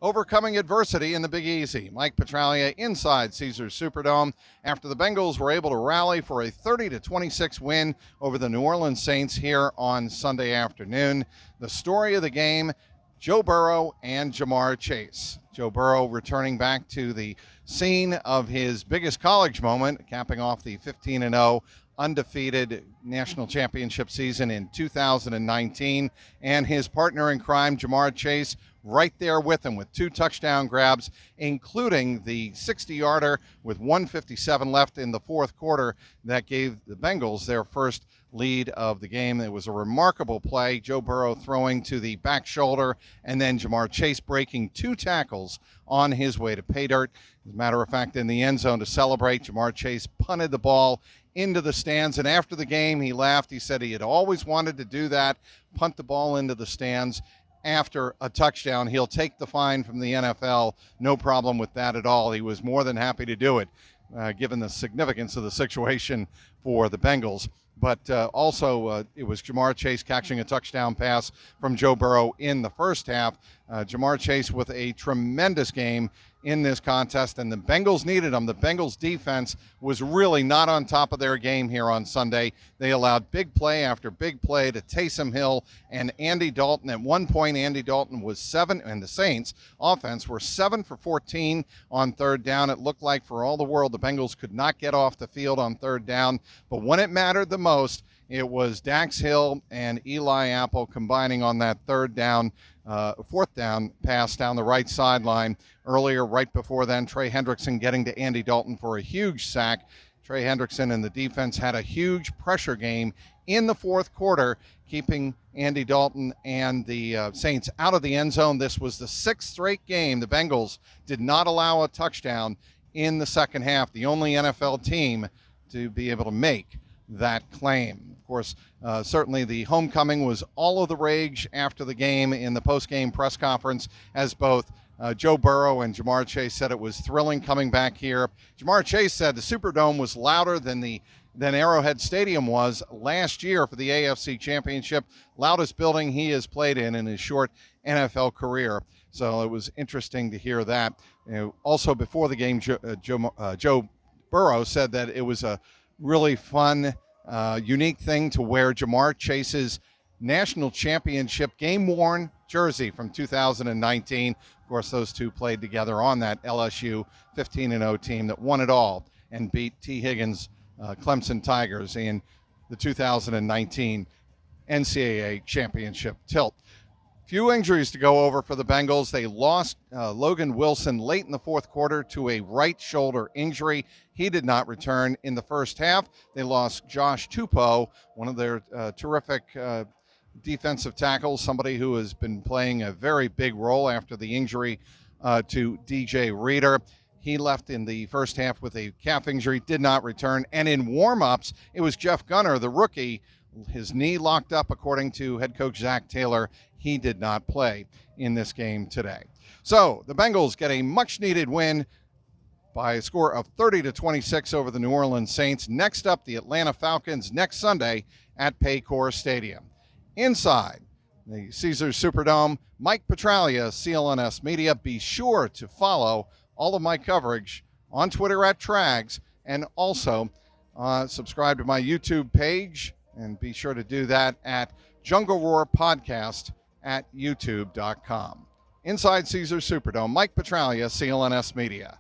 Overcoming adversity in the Big Easy. Mike Petraglia inside Caesars Superdome after the Bengals were able to rally for a 30-26 win over the New Orleans Saints here on Sunday afternoon. The story of the game, Joe Burrow and Ja'Marr Chase. Joe Burrow returning back to the scene of his biggest college moment, capping off the 15-0 undefeated national championship season in 2019, and his partner in crime, Ja'Marr Chase, right there with him with 2 touchdown grabs, including the 60-yarder with 1:57 left in the fourth quarter that gave the Bengals their first lead of the game. It was a remarkable play. Joe Burrow throwing to the back shoulder, and then Ja'Marr Chase breaking 2 tackles on his way to pay dirt. As a matter of fact, in the end zone to celebrate, Ja'Marr Chase punted the ball into the stands, and after the game he laughed. He said he had always wanted to do that, punt the ball into the stands after a touchdown. He'll take the fine from the NFL, no problem with that at all. He was more than happy to do it, given the significance of the situation for the Bengals. But also it was Ja'Marr Chase catching a touchdown pass from Joe Burrow in the first half. Ja'Marr Chase with a tremendous game in this contest, and the Bengals needed him. The Bengals defense was really not on top of their game here on Sunday. They allowed big play after big play to Taysom Hill and Andy Dalton. At one point, Andy Dalton was 7, and the Saints offense were 7 for 14 on third down. It looked like for all the world the Bengals could not get off the field on third down, but when it mattered the most, it was Dax Hill and Eli Apple combining on that fourth down pass down the right sideline. Earlier, right before then, Trey Hendrickson getting to Andy Dalton for a huge sack. Trey Hendrickson and the defense had a huge pressure game in the fourth quarter, keeping Andy Dalton and the Saints out of the end zone. This was the 6th straight game the Bengals did not allow a touchdown in the second half, the only NFL team to be able to make that claim. Of course, certainly the homecoming was all of the rage after the game in the post-game press conference, as both Joe Burrow and Ja'Marr Chase said it was thrilling coming back here. Ja'Marr Chase said the Superdome was louder than Arrowhead Stadium was last year for the AFC Championship, loudest building he has played in his short NFL career. So it was interesting to hear that. Also before the game, Joe Burrow said that it was a really fun, unique thing to wear Ja'Marr Chase's national championship game-worn jersey from 2019. Of course, those two played together on that LSU 15-0 team that won it all and beat T. Higgins' Clemson Tigers in the 2019 NCAA championship tilt. Few injuries to go over for the Bengals. They lost Logan Wilson late in the fourth quarter to a right shoulder injury. He did not return in the first half. They lost Josh Tupou, one of their terrific defensive tackles, somebody who has been playing a very big role after the injury to DJ Reader. He left in the first half with a calf injury, did not return. And in warm-ups, it was Jeff Gunner, the rookie, his knee locked up, according to head coach Zach Taylor. He did not play in this game today. So the Bengals get a much-needed win by a score of 30-26 over the New Orleans Saints. Next up, the Atlanta Falcons next Sunday at Paycor Stadium. Inside the Caesars Superdome, Mike Petraglia, CLNS Media. Be sure to follow all of my coverage on Twitter at Trags, and also subscribe to my YouTube page, and be sure to do that at Jungle Roar Podcast at youtube.com. Inside Caesars Superdome, Mike Petraglia, CLNS Media.